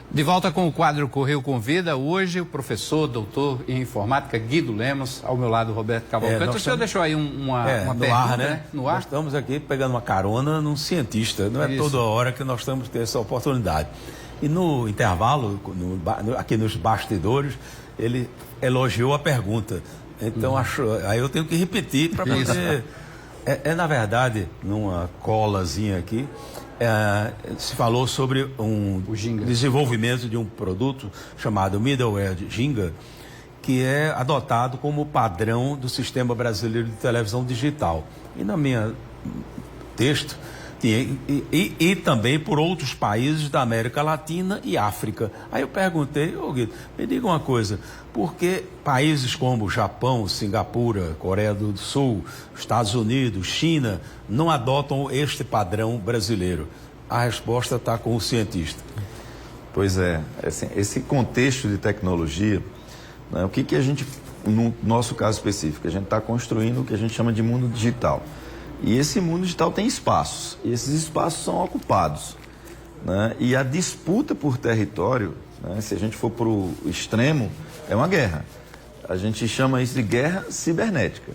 De volta com o quadro Correio Convida, hoje o professor, doutor em informática Guido Lemos, ao meu lado Roberto Cavalcante. O senhor deixou aí uma pergunta, ar, né? No ar? Nós estamos aqui pegando uma carona num cientista, não é toda hora que nós temos que ter essa oportunidade. E no intervalo, aqui nos bastidores, ele elogiou a pergunta. Então, aí eu tenho que repetir para poder... na verdade, numa colazinha aqui, se falou sobre um desenvolvimento de um produto chamado middleware de Ginga, que é adotado como padrão do Sistema Brasileiro de Televisão Digital. E na minha texto, e também por outros países da América Latina e África. Aí eu perguntei, Guido, me diga uma coisa, por que países como Japão, Singapura, Coreia do Sul, Estados Unidos, China, não adotam este padrão brasileiro? A resposta está com o cientista. Pois é, assim, esse contexto de tecnologia, né, o que a gente, no nosso caso específico, a gente está construindo o que a gente chama de mundo digital. E esse mundo digital tem espaços, e esses espaços são ocupados, né? E a disputa por território, né, se a gente for para o extremo, é uma guerra. A gente chama isso de guerra cibernética.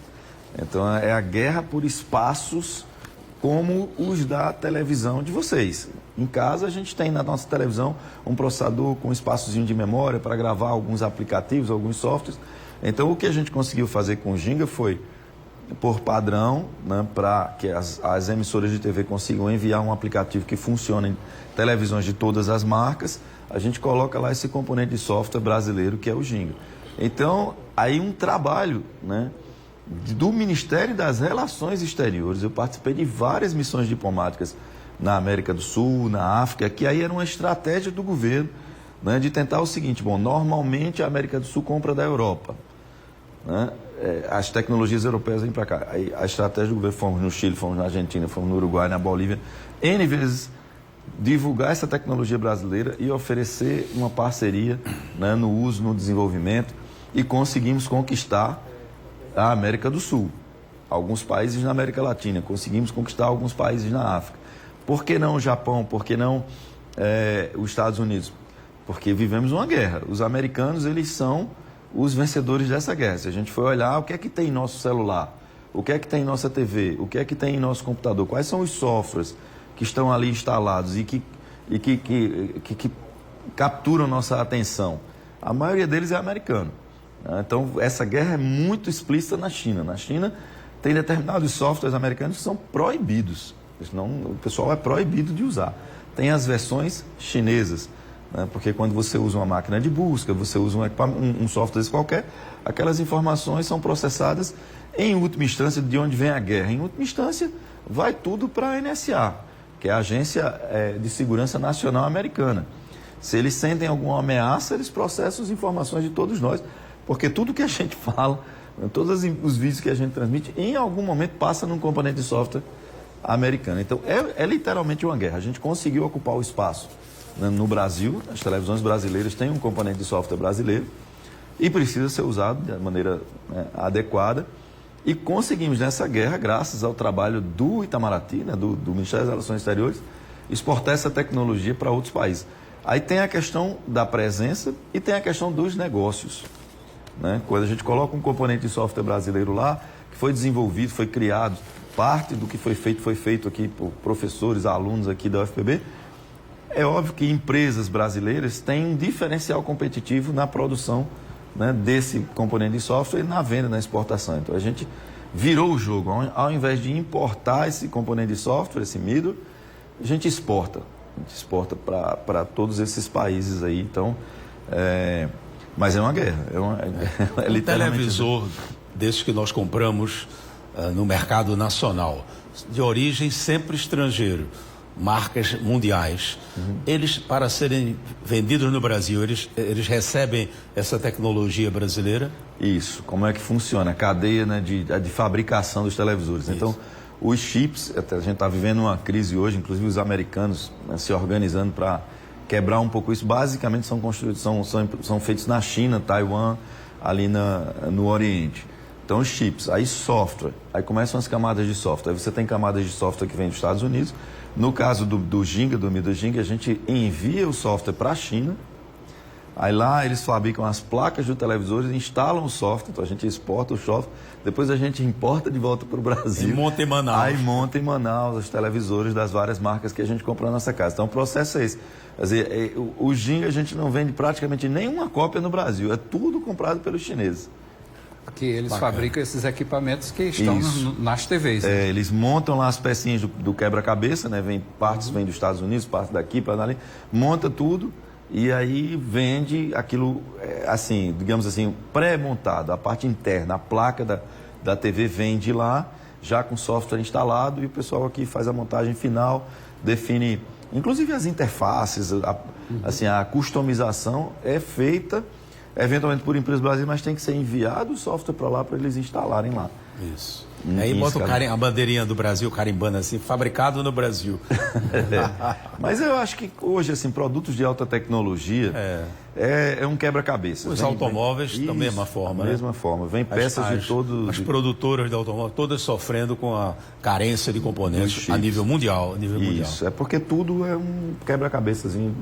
Então é a guerra por espaços como os da televisão de vocês. Em casa a gente tem na nossa televisão um processador com um espaçozinho de memória para gravar alguns aplicativos, alguns softwares. Então o que a gente conseguiu fazer com o Ginga foi, por padrão, né, para que as emissoras de TV consigam enviar um aplicativo que funcione em televisões de todas as marcas, a gente coloca lá esse componente de software brasileiro que é o Ginga. Então, aí um trabalho, né, do Ministério das Relações Exteriores. Eu participei de várias missões diplomáticas na América do Sul, na África, que aí era uma estratégia do governo, né, de tentar o seguinte: bom, normalmente a América do Sul compra da Europa, né? As tecnologias europeias vêm para cá. Aí, a estratégia do governo, fomos no Chile, fomos na Argentina, fomos no Uruguai, na Bolívia, N vezes divulgar essa tecnologia brasileira e oferecer uma parceria, né, no uso, no desenvolvimento, e conseguimos conquistar a América do Sul, alguns países na América Latina, conseguimos conquistar alguns países na África. Por que não o Japão? Por que não os Estados Unidos? Porque vivemos uma guerra. Os americanos, eles são os vencedores dessa guerra. Se a gente for olhar, o que é que tem em nosso celular? O que é que tem em nossa TV? O que é que tem em nosso computador? Quais são os softwares que estão ali instalados e que capturam nossa atenção? A maioria deles é americano. Então, essa guerra é muito explícita na China. Na China, tem determinados softwares americanos que são proibidos. Senão, o pessoal é proibido de usar. Tem as versões chinesas, né? Porque quando você usa uma máquina de busca, você usa um software qualquer, aquelas informações são processadas em última instância de onde vem a guerra. Em última instância, vai tudo para a NSA, que é a Agência de Segurança Nacional Americana. Se eles sentem alguma ameaça, eles processam as informações de todos nós, porque tudo que a gente fala, todos os vídeos que a gente transmite, em algum momento passa num componente de software americano. Então, é literalmente uma guerra. A gente conseguiu ocupar o espaço, né, no Brasil. As televisões brasileiras têm um componente de software brasileiro e precisa ser usado de maneira, né, adequada. E conseguimos nessa guerra, graças ao trabalho do Itamaraty, né, do Ministério das Relações Exteriores, exportar essa tecnologia para outros países. Aí tem a questão da presença e tem a questão dos negócios, né? Quando a gente coloca um componente de software brasileiro lá, que foi desenvolvido, foi criado, parte do que foi feito aqui por professores, alunos aqui da UFPB, é óbvio que empresas brasileiras têm um diferencial competitivo na produção, né, desse componente de software e na venda, na exportação. Então a gente virou o jogo. Ao invés de importar esse componente de software, esse middle, a gente exporta. A gente exporta para todos esses países aí. Então, mas é uma guerra. É um televisor desses que nós compramos no mercado nacional, de origem sempre estrangeiro, marcas mundiais, eles, para serem vendidos no Brasil, eles recebem essa tecnologia brasileira? Isso. Como é que funciona? A cadeia, né, de fabricação dos televisores. Isso. Então, os chips, a gente está vivendo uma crise hoje, inclusive os americanos, né, se organizando para quebrar um pouco isso. Basicamente são feitos na China, Taiwan, ali no Oriente. Então, os chips, aí software, aí começam as camadas de software. Aí você tem camadas de software que vem dos Estados Unidos, No caso do Ginga, do Mi do Ginga, a gente envia o software para a China. Aí lá eles fabricam as placas do televisor, instalam o software, então a gente exporta o software, depois a gente importa de volta para o Brasil. E monta em Manaus. Aí monta em Manaus os televisores das várias marcas que a gente compra na nossa casa. Então o processo é esse. Quer dizer, o Ginga a gente não vende praticamente nenhuma cópia no Brasil, é tudo comprado pelos chineses. Que eles fabricam esses equipamentos que estão nas TVs. Né? Eles montam lá as pecinhas do quebra-cabeça, né? Partes vêm dos Estados Unidos, partes daqui, para dali, monta tudo. E aí vende aquilo, assim, digamos assim, pré-montado, a parte interna, a placa da TV vende lá, já com software instalado, e o pessoal aqui faz a montagem final, define, inclusive as interfaces, assim, a customização é feita, eventualmente por empresas brasileiras, mas tem que ser enviado o software para lá para eles instalarem lá. Isso. Aí bota a bandeirinha do Brasil carimbando assim, fabricado no Brasil. Mas eu acho que hoje, assim, produtos de alta tecnologia é um quebra-cabeça. Os automóveis da mesma forma, né? mesma forma. Vem peças de todos... As produtoras de automóveis, todas sofrendo com a carência de componentes a nível mundial. Isso, é porque tudo é um quebra-cabeçazinho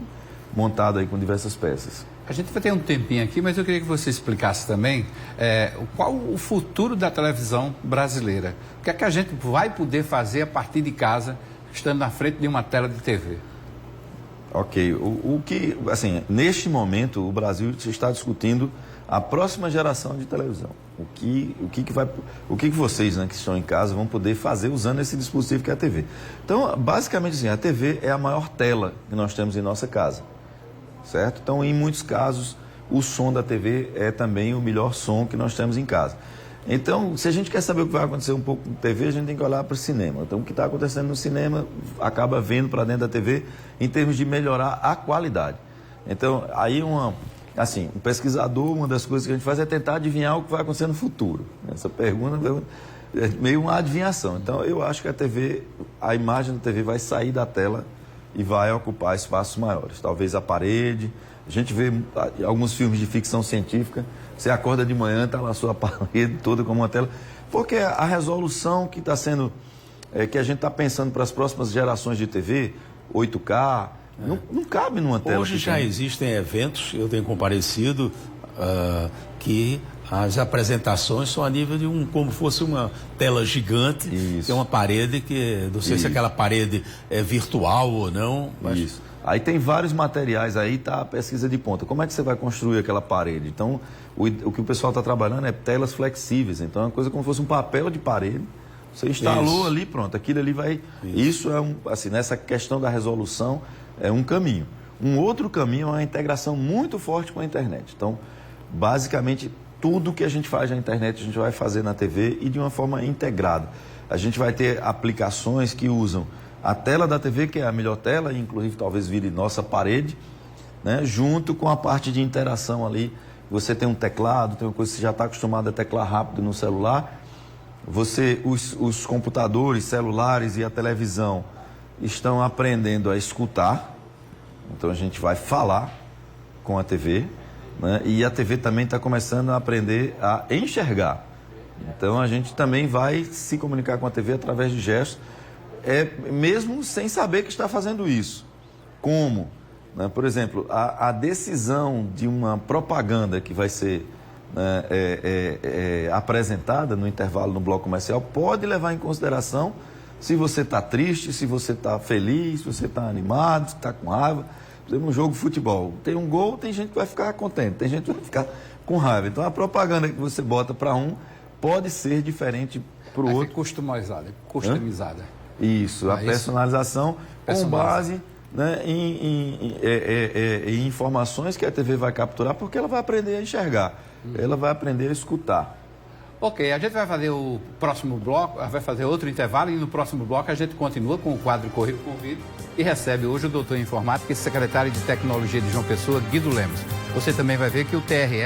montado aí com diversas peças. A gente vai ter um tempinho aqui, mas eu queria que você explicasse também qual o futuro da televisão brasileira. O que é que a gente vai poder fazer a partir de casa, estando na frente de uma tela de TV? Ok. O que, assim, neste momento, o Brasil está discutindo a próxima geração de televisão. O que vocês, né, que estão em casa, vão poder fazer usando esse dispositivo que é a TV. Então, basicamente, assim, a TV é a maior tela que nós temos em nossa casa. Certo? Então, em muitos casos, o som da TV é também o melhor som que nós temos em casa. Então, se a gente quer saber o que vai acontecer um pouco com a TV, a gente tem que olhar para o cinema. Então, o que está acontecendo no cinema acaba vendo para dentro da TV em termos de melhorar a qualidade. Então, aí um pesquisador, uma das coisas que a gente faz é tentar adivinhar o que vai acontecer no futuro. Essa pergunta é meio uma adivinhação. Então, eu acho que a imagem da TV vai sair da tela e vai ocupar espaços maiores. Talvez a parede. A gente vê alguns filmes de ficção científica, você acorda de manhã, está lá a sua parede toda como uma tela. Porque a resolução que está sendo, que a gente está pensando para as próximas gerações de TV, 8K, não cabe numa tela. Hoje já existem eventos, eu tenho comparecido, que as apresentações são a nível de como fosse uma tela gigante. Isso. Tem uma parede que, não sei se aquela parede é virtual ou não. Mas... Isso. Aí tem vários materiais, aí está a pesquisa de ponta. Como é que você vai construir aquela parede? Então, o que o pessoal está trabalhando é telas flexíveis. Então, é uma coisa como se fosse um papel de parede. Você instalou ali, pronto, aquilo ali vai... Isso é assim, nessa questão da resolução, é um caminho. Um outro caminho é uma integração muito forte com a internet. Então, basicamente, tudo que a gente faz na internet, a gente vai fazer na TV e de uma forma integrada. A gente vai ter aplicações que usam a tela da TV, que é a melhor tela, inclusive talvez vire nossa parede, né? Junto com a parte de interação ali. Você tem um teclado, tem uma coisa que você já está acostumado a teclar rápido no celular. Os computadores, celulares e a televisão estão aprendendo a escutar. Então a gente vai falar com a TV, né? E a TV também está começando a aprender a enxergar. Então a gente também vai se comunicar com a TV através de gestos, mesmo sem saber que está fazendo isso. Como? Né? Por exemplo, a decisão de uma propaganda que vai ser apresentada no intervalo no bloco comercial pode levar em consideração se você está triste, se você está feliz, se você está animado, se está com raiva. Por exemplo, um jogo de futebol, tem um gol, tem gente que vai ficar contente, tem gente que vai ficar com raiva. Então a propaganda que você bota para um pode ser diferente para o outro. Customizada. Isso, a personalização com base, né, em informações que a TV vai capturar, porque ela vai aprender a enxergar, ela vai aprender a escutar. Ok, a gente vai fazer o próximo bloco, vai fazer outro intervalo e no próximo bloco a gente continua com o quadro Correio Convida e recebe hoje o doutor em informática e secretário de Tecnologia de João Pessoa, Guido Lemos. Você também vai ver que o TRE